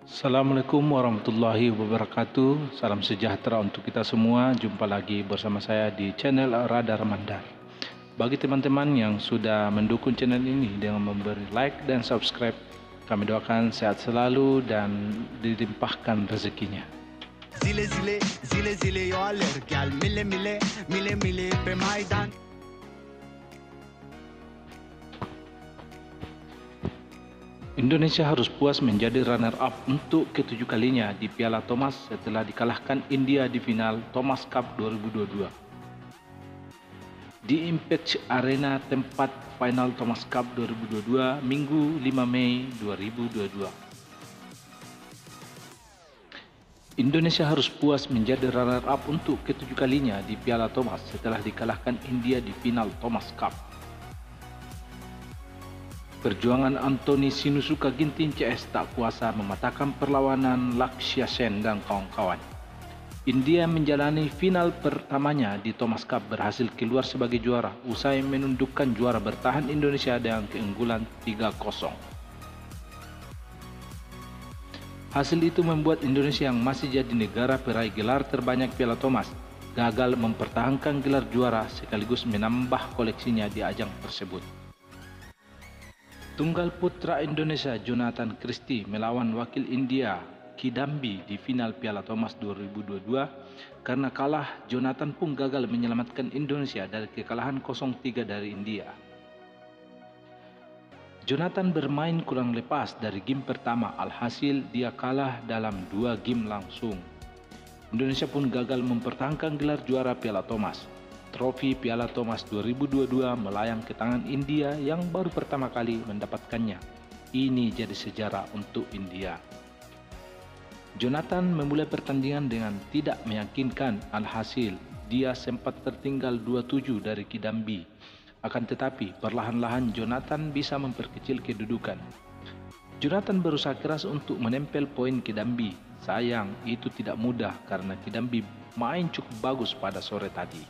Assalamualaikum warahmatullahi wabarakatuh. Salam sejahtera untuk kita semua. Jumpa lagi bersama saya di channel Radar Mandar. Bagi teman-teman yang sudah mendukung channel ini dengan memberi like dan subscribe, kami doakan sehat selalu dan dilimpahkan rezekinya. Zile zile zile zile yo alerg gel mile mile mile mile pe Maidan. Indonesia harus puas menjadi runner-up untuk ketujuh kalinya di Piala Thomas setelah dikalahkan India di final Thomas Cup 2022. Di Impact Arena tempat final Thomas Cup 2022 Minggu 5 Mei 2022. Indonesia harus puas menjadi runner-up untuk ketujuh kalinya di Piala Thomas setelah dikalahkan India di final Thomas Cup. Perjuangan Anthony Sinusuka Ginting CS tak kuasa mematahkan perlawanan Lakshya Sen dan kawan-kawan. India menjalani final pertamanya di Thomas Cup berhasil keluar sebagai juara usai menundukkan juara bertahan Indonesia dengan keunggulan 3-0. Hasil itu membuat Indonesia yang masih jadi negara peraih gelar terbanyak Piala Thomas gagal mempertahankan gelar juara sekaligus menambah koleksinya di ajang tersebut. Tunggal putra Indonesia Jonathan Christie melawan wakil India Kidambi di final Piala Thomas 2022. Karena kalah, Jonathan pun gagal menyelamatkan Indonesia dari kekalahan 0-3 dari India. Jonathan bermain kurang lepas dari game pertama, alhasil dia kalah dalam 2 game langsung. Indonesia pun gagal mempertahankan gelar juara Piala Thomas. Trofi Piala Thomas 2022 melayang ke tangan India yang baru pertama kali mendapatkannya. Ini jadi sejarah untuk India. Jonathan memulai pertandingan dengan tidak meyakinkan, alhasil dia sempat tertinggal 2-7 dari Kidambi. Akan tetapi perlahan-lahan Jonathan bisa memperkecil kedudukan. Jonathan berusaha keras untuk menempel poin Kidambi. Sayang itu tidak mudah karena Kidambi main cukup bagus pada sore tadi.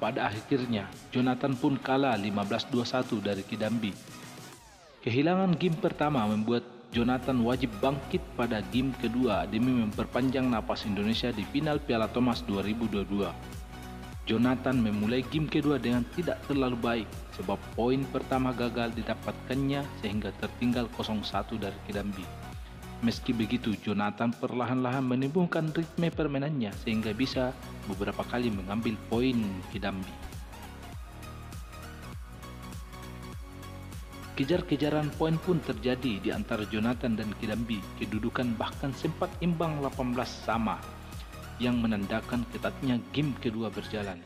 Pada akhirnya, Jonathan pun kalah 15-21 dari Kidambi. Kehilangan game pertama membuat Jonathan wajib bangkit pada game kedua demi memperpanjang napas Indonesia di final Piala Thomas 2022. Jonathan memulai game kedua dengan tidak terlalu baik sebab poin pertama gagal didapatkannya sehingga tertinggal 0-1 dari Kidambi. Meski begitu, Jonathan perlahan-lahan menumbuhkan ritme permainannya sehingga bisa beberapa kali mengambil poin Kidambi. Kejar-kejaran poin pun terjadi di antara Jonathan dan Kidambi. Kedudukan bahkan sempat imbang 18 sama yang menandakan ketatnya game kedua berjalan.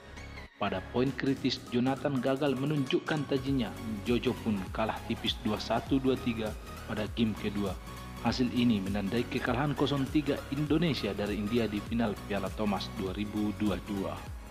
Pada poin kritis, Jonathan gagal menunjukkan tajinya. Jojo pun kalah tipis 21-23 pada game kedua. Hasil ini menandai kekalahan 0-3 Indonesia dari India di final Piala Thomas 2022.